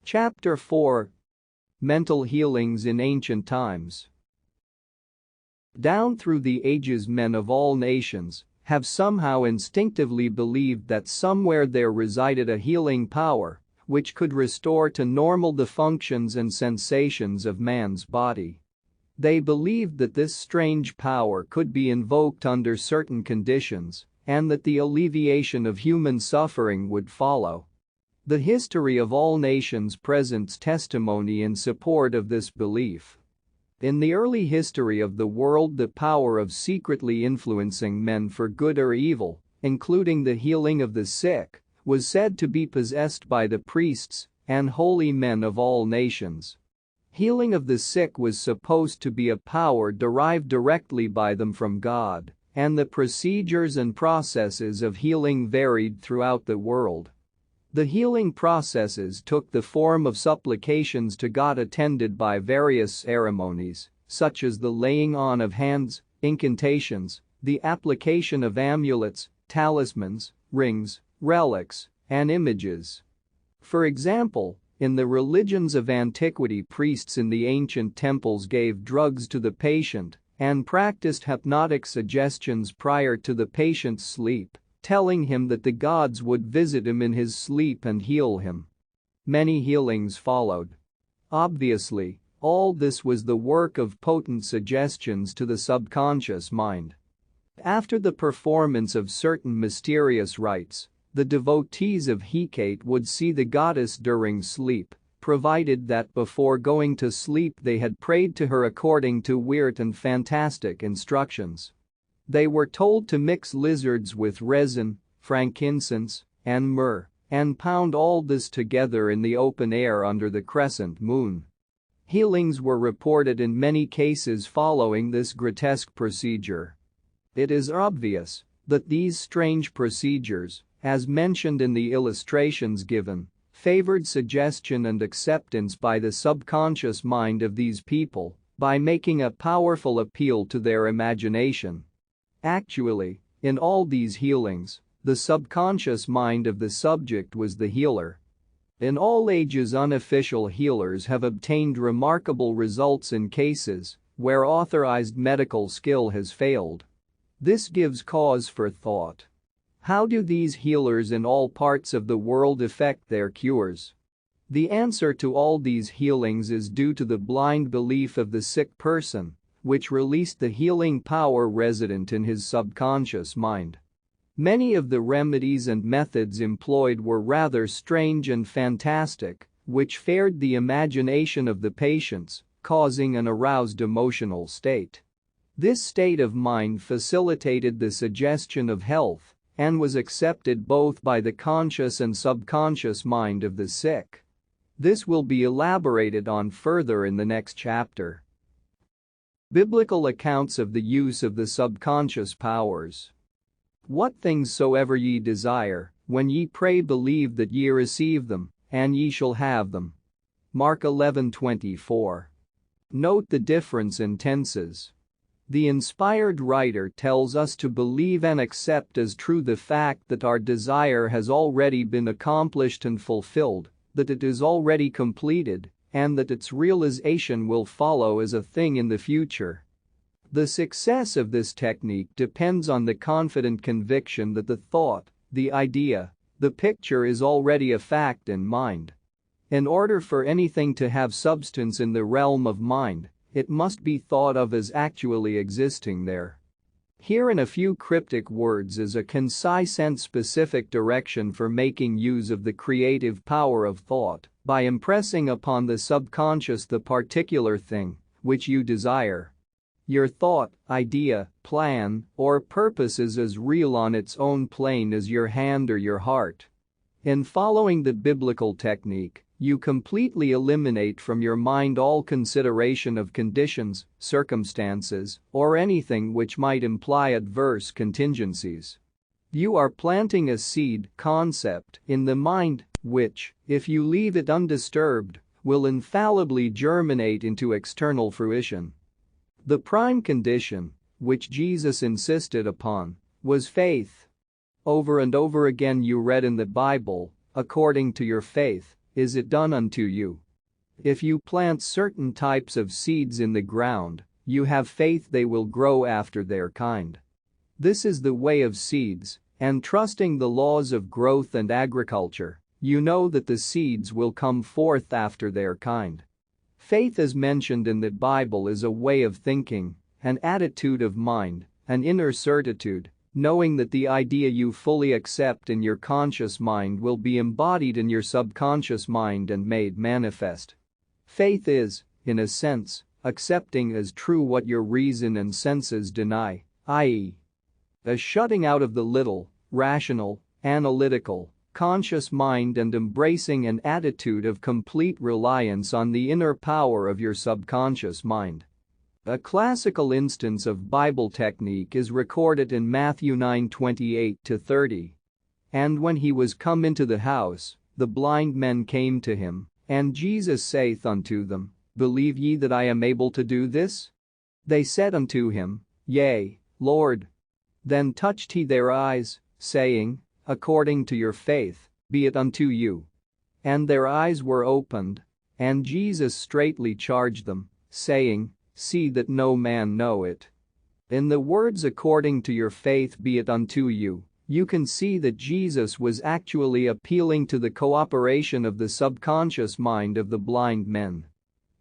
Chapter 4. Mental Healings in Ancient Times. Down through the ages, men of all nations have somehow instinctively believed that somewhere there resided a healing power which could restore to normal the functions and sensations of man's body. They believed that this strange power could be invoked under certain conditions and that the alleviation of human suffering would follow. The history of all nations presents testimony in support of this belief. In the early history of the world, the power of secretly influencing men for good or evil, including the healing of the sick, was said to be possessed by the priests and holy men of all nations. Healing of the sick was supposed to be a power derived directly by them from God, and the procedures and processes of healing varied throughout the world. The healing processes took the form of supplications to God attended by various ceremonies, such as the laying on of hands, incantations, the application of amulets, talismans, rings, relics, and images. For example, in the religions of antiquity, priests in the ancient temples gave drugs to the patient and practiced hypnotic suggestions prior to the patient's sleep, telling him that the gods would visit him in his sleep and heal him. Many healings followed. Obviously, all this was the work of potent suggestions to the subconscious mind. After the performance of certain mysterious rites, the devotees of Hecate would see the goddess during sleep, provided that before going to sleep they had prayed to her according to weird and fantastic instructions. They were told to mix lizards with resin, frankincense, and myrrh, and pound all this together in the open air under the crescent moon. Healings were reported in many cases following this grotesque procedure. It is obvious that these strange procedures, as mentioned in the illustrations given, favored suggestion and acceptance by the subconscious mind of these people by making a powerful appeal to their imagination. Actually, in all these healings, the subconscious mind of the subject was the healer. In all ages, unofficial healers have obtained remarkable results in cases where authorized medical skill has failed. This gives cause for thought. How do these healers in all parts of the world effect their cures? The answer to all these healings is due to the blind belief of the sick person, which released the healing power resident in his subconscious mind. Many of the remedies and methods employed were rather strange and fantastic, which favored the imagination of the patients, causing an aroused emotional state. This state of mind facilitated the suggestion of health and was accepted both by the conscious and subconscious mind of the sick. This will be elaborated on further in the next chapter. Biblical accounts of the use of the subconscious powers. What things soever ye desire, when ye pray, believe that ye receive them, and ye shall have them. Mark 11:24. Note the difference in tenses. The inspired writer tells us to believe and accept as true the fact that our desire has already been accomplished and fulfilled, that it is already completed, and that its realization will follow as a thing in the future. The success of this technique depends on the confident conviction that the thought, the idea, the picture is already a fact in mind. In order for anything to have substance in the realm of mind, it must be thought of as actually existing there. Here in a few cryptic words is a concise and specific direction for making use of the creative power of thought by impressing upon the subconscious the particular thing which you desire. Your thought, idea, plan, or purpose is as real on its own plane as your hand or your heart. In following the biblical technique, you completely eliminate from your mind all consideration of conditions, circumstances, or anything which might imply adverse contingencies. You are planting a seed concept in the mind, which, if you leave it undisturbed, will infallibly germinate into external fruition. The prime condition, which Jesus insisted upon, was faith. Over and over again you read in the Bible, according to your faith, is it done unto you? If you plant certain types of seeds in the ground, you have faith they will grow after their kind. This is the way of seeds, and trusting the laws of growth and agriculture, you know that the seeds will come forth after their kind. Faith as mentioned in the Bible is a way of thinking, an attitude of mind, an inner certitude, knowing that the idea you fully accept in your conscious mind will be embodied in your subconscious mind and made manifest. Faith is, in a sense, accepting as true what your reason and senses deny, i.e., a shutting out of the little, rational, analytical, conscious mind and embracing an attitude of complete reliance on the inner power of your subconscious mind. A classical instance of Bible technique is recorded in Matthew 9:28-30. And when he was come into the house, the blind men came to him, and Jesus saith unto them, Believe ye that I am able to do this? They said unto him, Yea, Lord. Then touched he their eyes, saying, According to your faith, be it unto you. And their eyes were opened. And Jesus straitly charged them, saying, See that no man know it. In the words according to your faith be it unto you, you can see that Jesus was actually appealing to the cooperation of the subconscious mind of the blind men.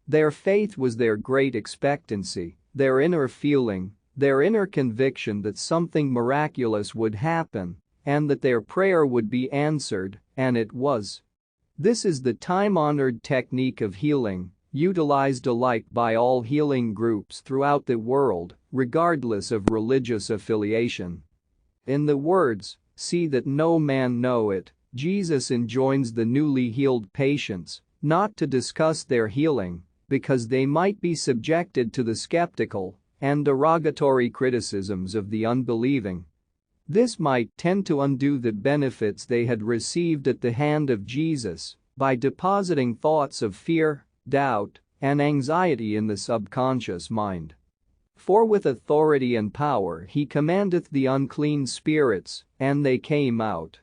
Their faith was their great expectancy, their inner feeling, their inner conviction that something miraculous would happen, and that their prayer would be answered, and it was. This is the time-honored technique of healing, utilized alike by all healing groups throughout the world, regardless of religious affiliation. In the words, see that no man know it, Jesus enjoins the newly healed patients not to discuss their healing, because they might be subjected to the skeptical and derogatory criticisms of the unbelieving. This might tend to undo the benefits they had received at the hand of Jesus by depositing thoughts of fear, doubt, and anxiety in the subconscious mind. For with authority and power he commandeth the unclean spirits, and they came out.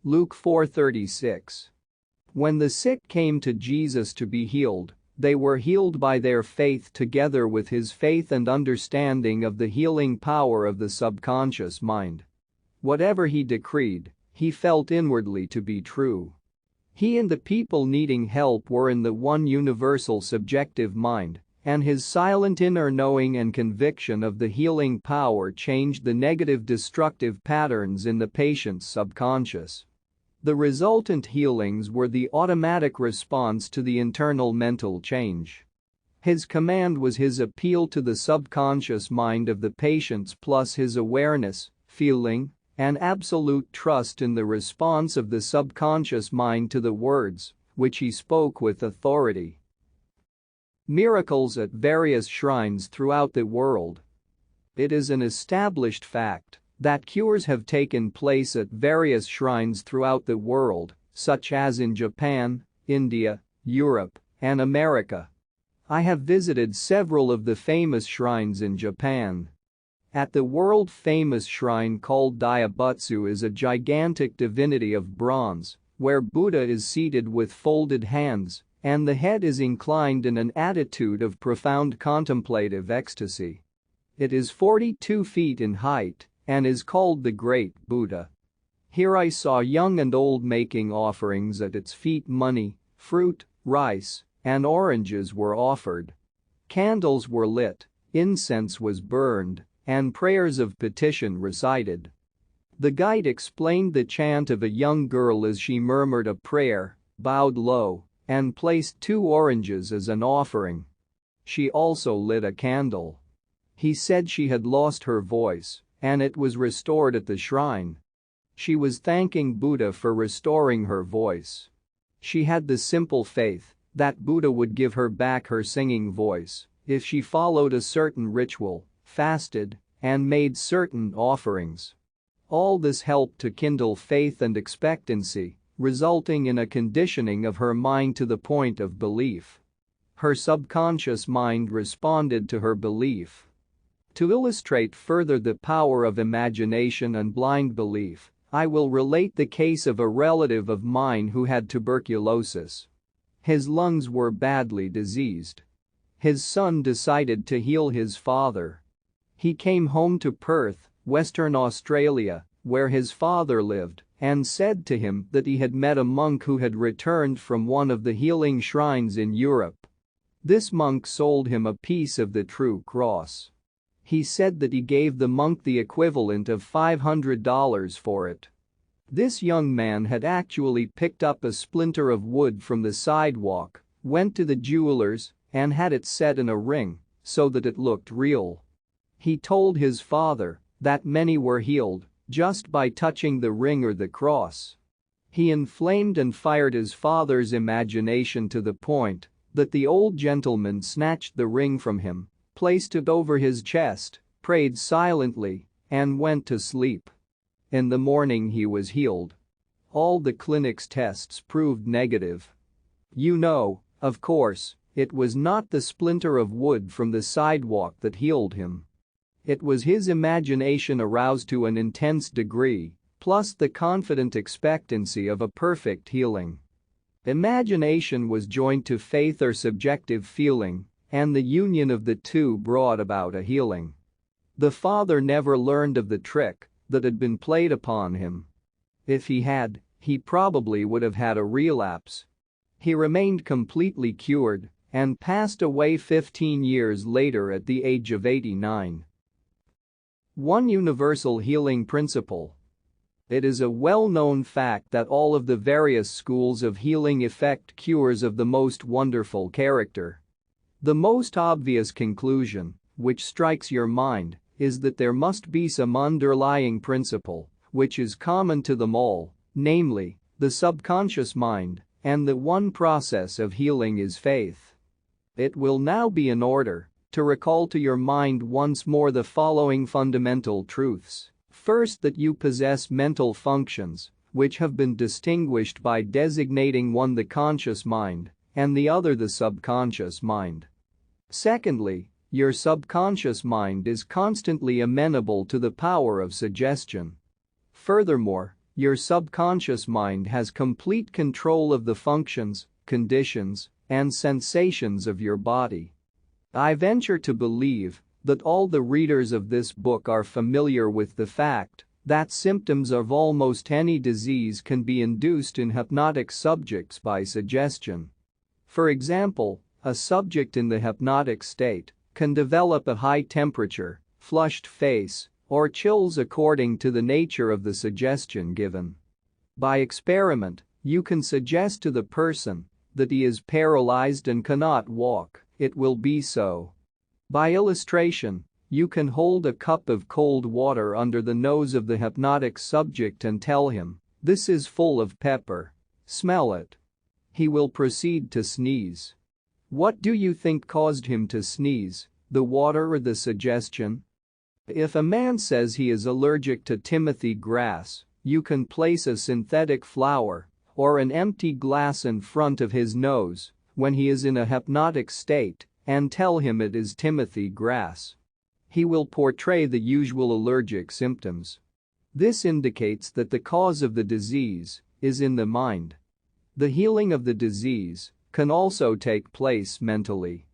Luke 4:36. When the sick came to Jesus to be healed, they were healed by their faith together with his faith and understanding of the healing power of the subconscious mind. Whatever he decreed, he felt inwardly to be true. He and the people needing help were in the one universal subjective mind, and his silent inner knowing and conviction of the healing power changed the negative destructive patterns in the patient's subconscious. The resultant healings were the automatic response to the internal mental change. His command was his appeal to the subconscious mind of the patients plus his awareness, feeling, and absolute trust in the response of the subconscious mind to the words, which he spoke with authority. Miracles at various shrines throughout the world. It is an established fact that cures have taken place at various shrines throughout the world, such as in Japan, India, Europe, and America. I have visited several of the famous shrines in Japan. At the world-famous shrine called Daibutsu is a gigantic divinity of bronze, where Buddha is seated with folded hands, and the head is inclined in an attitude of profound contemplative ecstasy. It is 42 feet in height and is called the Great Buddha. Here I saw young and old making offerings at its feet. Money, fruit, rice, and oranges were offered. Candles were lit, incense was burned, and prayers of petition recited. The guide explained the chant of a young girl as she murmured a prayer, bowed low, and placed 2 oranges as an offering. She also lit a candle. He said she had lost her voice, and it was restored at the shrine. She was thanking Buddha for restoring her voice. She had the simple faith that Buddha would give her back her singing voice if she followed a certain ritual, fasted, and made certain offerings. All this helped to kindle faith and expectancy, resulting in a conditioning of her mind to the point of belief. Her subconscious mind responded to her belief. To illustrate further the power of imagination and blind belief, I will relate the case of a relative of mine who had tuberculosis. His lungs were badly diseased. His son decided to heal his father. He came home to Perth, Western Australia, where his father lived, and said to him that he had met a monk who had returned from one of the healing shrines in Europe. This monk sold him a piece of the true cross. He said that he gave the monk the equivalent of $500 for it. This young man had actually picked up a splinter of wood from the sidewalk, went to the jeweler's, and had it set in a ring so that it looked real. He told his father that many were healed just by touching the ring or the cross. He inflamed and fired his father's imagination to the point that the old gentleman snatched the ring from him, placed it over his chest, prayed silently, and went to sleep. In the morning he was healed. All the clinic's tests proved negative. Of course, it was not the splinter of wood from the sidewalk that healed him. It was his imagination aroused to an intense degree, plus the confident expectancy of a perfect healing. Imagination was joined to faith or subjective feeling, and the union of the two brought about a healing. The father never learned of the trick that had been played upon him. If he had, he probably would have had a relapse. He remained completely cured and passed away 15 years later at the age of 89. One universal healing principle. It is a well-known fact that all of the various schools of healing effect cures of the most wonderful character. The most obvious conclusion, which strikes your mind, is that there must be some underlying principle, which is common to them all, namely, the subconscious mind, and the one process of healing is faith. It will now be in order to recall to your mind once more the following fundamental truths. First, that you possess mental functions, which have been distinguished by designating one the conscious mind and the other the subconscious mind. Secondly, your subconscious mind is constantly amenable to the power of suggestion. Furthermore, your subconscious mind has complete control of the functions, conditions, and sensations of your body. I venture to believe that all the readers of this book are familiar with the fact that symptoms of almost any disease can be induced in hypnotic subjects by suggestion. For example, a subject in the hypnotic state can develop a high temperature, flushed face, or chills according to the nature of the suggestion given. By experiment, you can suggest to the person that he is paralyzed and cannot walk, it will be so. By illustration, you can hold a cup of cold water under the nose of the hypnotic subject and tell him, "This is full of pepper. Smell it." He will proceed to sneeze. What do you think caused him to sneeze, the water or the suggestion? If a man says he is allergic to Timothy grass, you can place a synthetic flower or an empty glass in front of his nose when he is in a hypnotic state and tell him it is Timothy grass. He will portray the usual allergic symptoms. This indicates that the cause of the disease is in the mind. The healing of the disease can also take place mentally.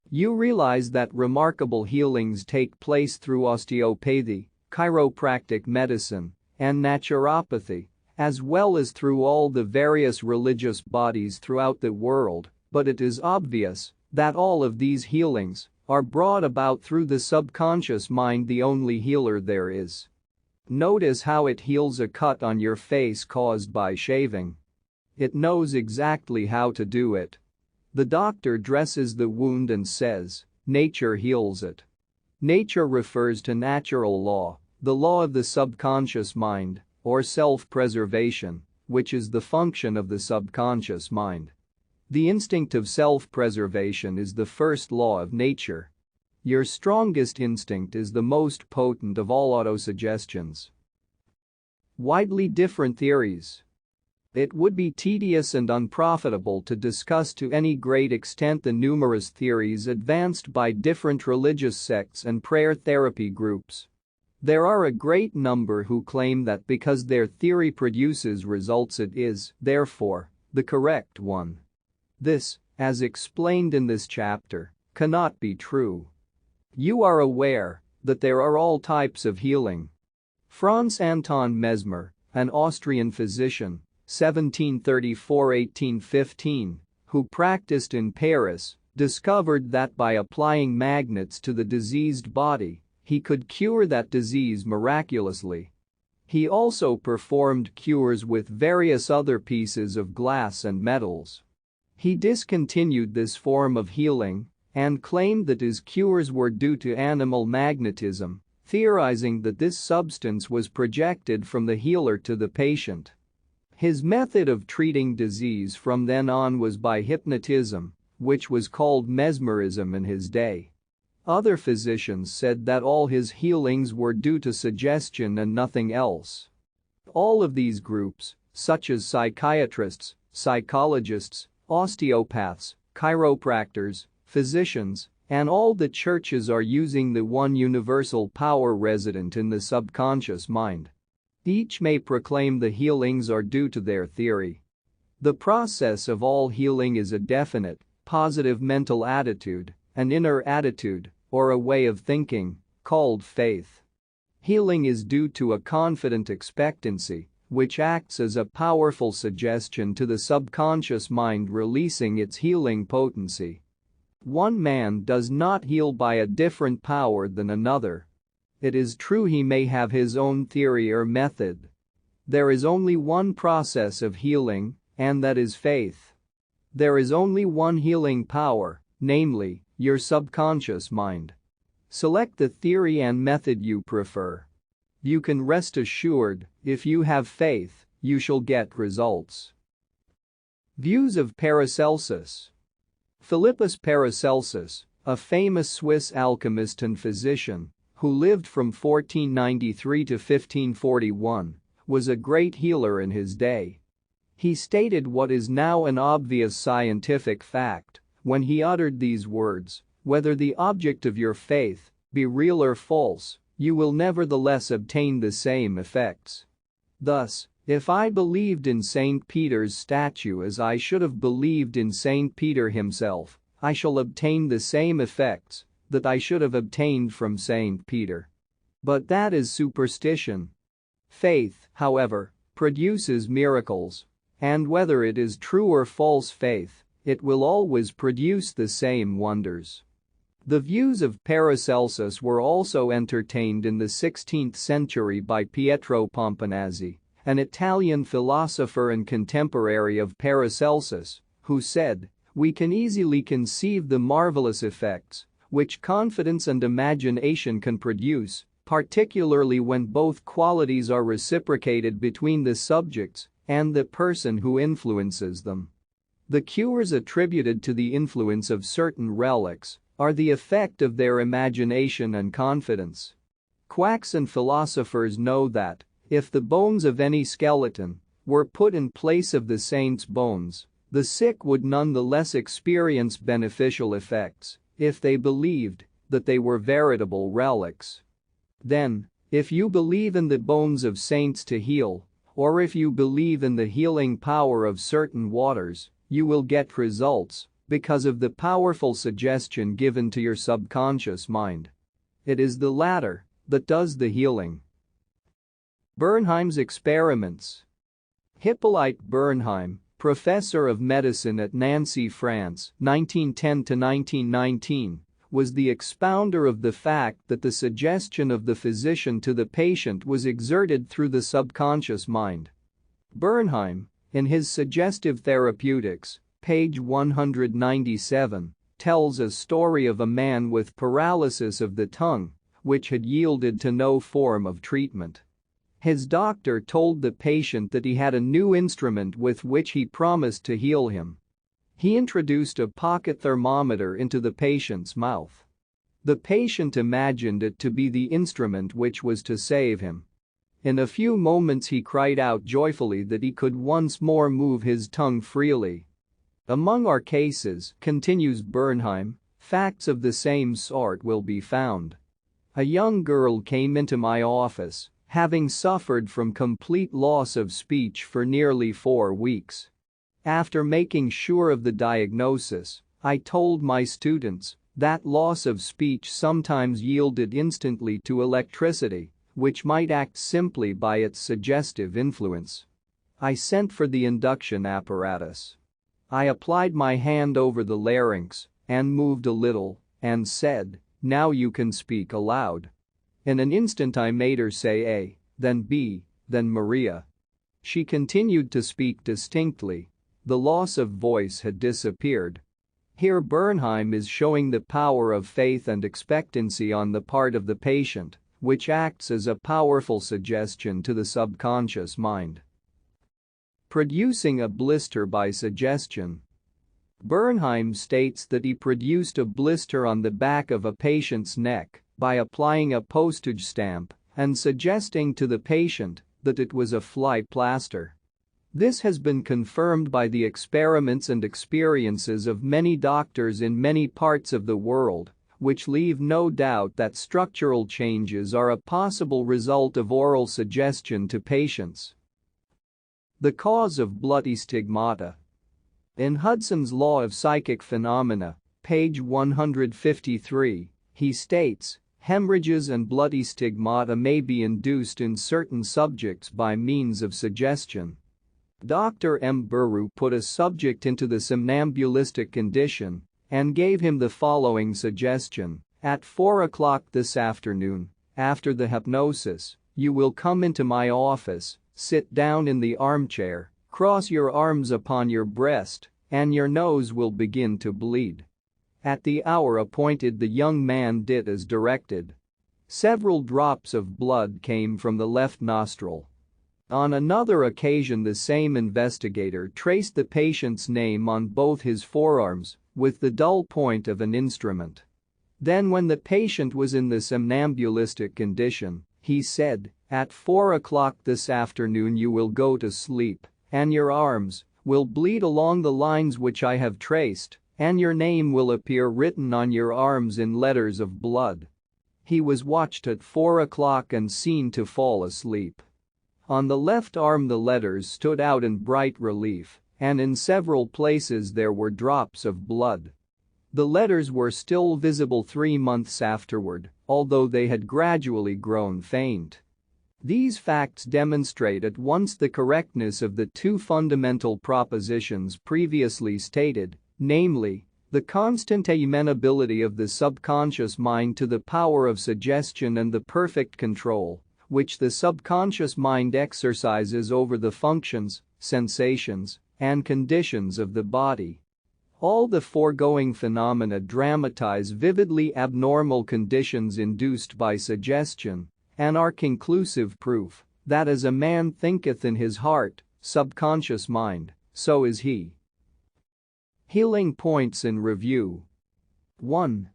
You realize that remarkable healings take place through osteopathy, chiropractic medicine, and naturopathy, as well as through all the various religious bodies throughout the world, but it is obvious that all of these healings are brought about through the subconscious mind, the only healer there is. Notice how it heals a cut on your face caused by shaving. It knows exactly how to do it. The doctor dresses the wound and says, "Nature heals it." Nature refers to natural law, the law of the subconscious mind, or self-preservation, which is the function of the subconscious mind. The instinct of self-preservation is the first law of nature. Your strongest instinct is the most potent of all autosuggestions. Widely different theories. It would be tedious and unprofitable to discuss to any great extent the numerous theories advanced by different religious sects and prayer therapy groups. There are a great number who claim that because their theory produces results it is, therefore, the correct one. This, as explained in this chapter, cannot be true. You are aware that there are all types of healing. Franz Anton Mesmer, an Austrian physician, 1734–1815, who practiced in Paris, discovered that by applying magnets to the diseased body, he could cure that disease miraculously. He also performed cures with various other pieces of glass and metals. He discontinued this form of healing and claimed that his cures were due to animal magnetism, theorizing that this substance was projected from the healer to the patient. His method of treating disease from then on was by hypnotism, which was called mesmerism in his day. Other physicians said that all his healings were due to suggestion and nothing else. All of these groups, such as psychiatrists, psychologists, osteopaths, chiropractors, physicians, and all the churches are using the one universal power resident in the subconscious mind. Each may proclaim the healings are due to their theory. The process of all healing is a definite, positive mental attitude, an inner attitude, or a way of thinking, called faith. Healing is due to a confident expectancy, which acts as a powerful suggestion to the subconscious mind, releasing its healing potency. One man does not heal by a different power than another. It is true he may have his own theory or method. There is only one process of healing, and that is faith. There is only one healing power, namely, your subconscious mind. Select the theory and method you prefer. You can rest assured, if you have faith, you shall get results. Views of Paracelsus. Philippus Paracelsus, a famous Swiss alchemist and physician, who lived from 1493 to 1541, was a great healer in his day. He stated what is now an obvious scientific fact when he uttered these words: whether the object of your faith be real or false, you will nevertheless obtain the same effects. Thus, if I believed in St. Peter's statue as I should have believed in St. Peter himself, I shall obtain the same effects that I should have obtained from St. Peter. But that is superstition. Faith, however, produces miracles, and whether it is true or false faith, it will always produce the same wonders. The views of Paracelsus were also entertained in the 16th century by Pietro Pomponazzi, an Italian philosopher and contemporary of Paracelsus, who said, "We can easily conceive the marvelous effects which confidence and imagination can produce, particularly when both qualities are reciprocated between the subjects and the person who influences them. The cures attributed to the influence of certain relics are the effect of their imagination and confidence. Quacks and philosophers know that, if the bones of any skeleton were put in place of the saint's bones, the sick would none the less experience beneficial effects if they believed that they were veritable relics. Then, if you believe in the bones of saints to heal, or if you believe in the healing power of certain waters, you will get results because of the powerful suggestion given to your subconscious mind. It is the latter that does the healing." Bernheim's experiments. Hippolyte Bernheim, professor of medicine at Nancy, France, 1910 to 1919, was the expounder of the fact that the suggestion of the physician to the patient was exerted through the subconscious mind. Bernheim, in his Suggestive Therapeutics, page 197, tells a story of a man with paralysis of the tongue, which had yielded to no form of treatment. His doctor told the patient that he had a new instrument with which he promised to heal him. He introduced a pocket thermometer into the patient's mouth. The patient imagined it to be the instrument which was to save him. In a few moments he cried out joyfully that he could once more move his tongue freely. Among our cases, continues Bernheim, facts of the same sort will be found. A young girl came into my office, having suffered from complete loss of speech for nearly 4 weeks. After making sure of the diagnosis, I told my students that loss of speech sometimes yielded instantly to electricity, which might act simply by its suggestive influence. I sent for the induction apparatus. I applied my hand over the larynx and moved a little and said, "Now you can speak aloud." In an instant I made her say A, then B, then Maria. She continued to speak distinctly. The loss of voice had disappeared. Here Bernheim is showing the power of faith and expectancy on the part of the patient, which acts as a powerful suggestion to the subconscious mind. Producing a blister by suggestion. Bernheim states that he produced a blister on the back of a patient's neck by applying a postage stamp and suggesting to the patient that it was a fly plaster. This has been confirmed by the experiments and experiences of many doctors in many parts of the world, which leave no doubt that structural changes are a possible result of oral suggestion to patients. The cause of bloody stigmata. In Hudson's Law of Psychic Phenomena, page 153, he states, hemorrhages and bloody stigmata may be induced in certain subjects by means of suggestion. Dr. M. Buru put a subject into the somnambulistic condition and gave him the following suggestion: at 4 o'clock this afternoon, after the hypnosis, you will come into my office, sit down in the armchair, cross your arms upon your breast, and your nose will begin to bleed. At the hour appointed, the young man did as directed. Several drops of blood came from the left nostril. On another occasion, the same investigator traced the patient's name on both his forearms with the dull point of an instrument. Then, when the patient was in the somnambulistic condition, he said, at 4 o'clock this afternoon you will go to sleep, and your arms will bleed along the lines which I have traced, and your name will appear written on your arms in letters of blood. He was watched at 4 o'clock and seen to fall asleep. On the left arm the letters stood out in bright relief, and in several places there were drops of blood. The letters were still visible 3 months afterward, although they had gradually grown faint. These facts demonstrate at once the correctness of the two fundamental propositions previously stated, namely, the constant amenability of the subconscious mind to the power of suggestion and the perfect control which the subconscious mind exercises over the functions, sensations, and conditions of the body. All the foregoing phenomena dramatize vividly abnormal conditions induced by suggestion and are conclusive proof that as a man thinketh in his heart, subconscious mind, so is he. Healing points in review. 1.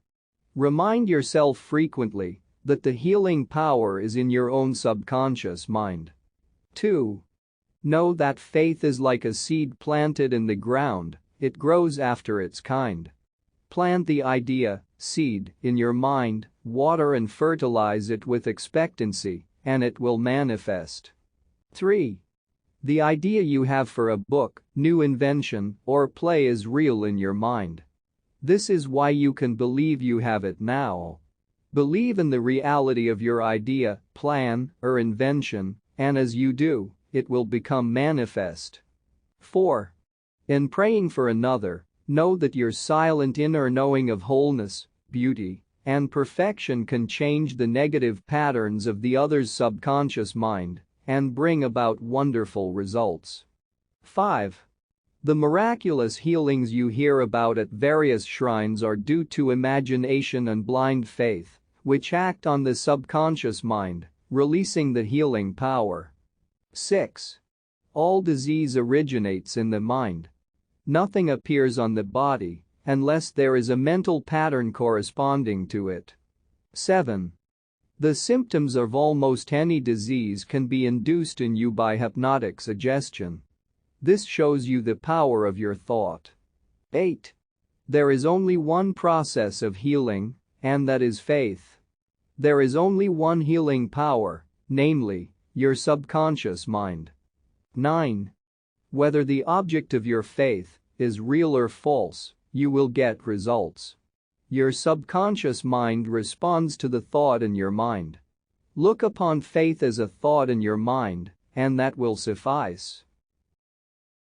Remind yourself frequently that the healing power is in your own subconscious mind. 2. Know that faith is like a seed planted in the ground, it grows after its kind. Plant the idea, seed, in your mind, water and fertilize it with expectancy, and it will manifest. 3. The idea you have for a book, new invention, or play is real in your mind. This is why you can believe you have it now. Believe in the reality of your idea, plan, or invention, and as you do, it will become manifest. 4. In praying for another, know that your silent inner knowing of wholeness, beauty, and perfection can change the negative patterns of the other's subconscious mind and bring about wonderful results. 5. The miraculous healings you hear about at various shrines are due to imagination and blind faith, which act on the subconscious mind, releasing the healing power. 6. All disease originates in the mind. Nothing appears on the body unless there is a mental pattern corresponding to it. 7. The symptoms of almost any disease can be induced in you by hypnotic suggestion. This shows you the power of your thought. 8. There is only one process of healing, and that is faith. There is only one healing power, namely, your subconscious mind. 9. Whether the object of your faith is real or false, you will get results. Your subconscious mind responds to the thought in your mind. Look upon faith as a thought in your mind, and that will suffice.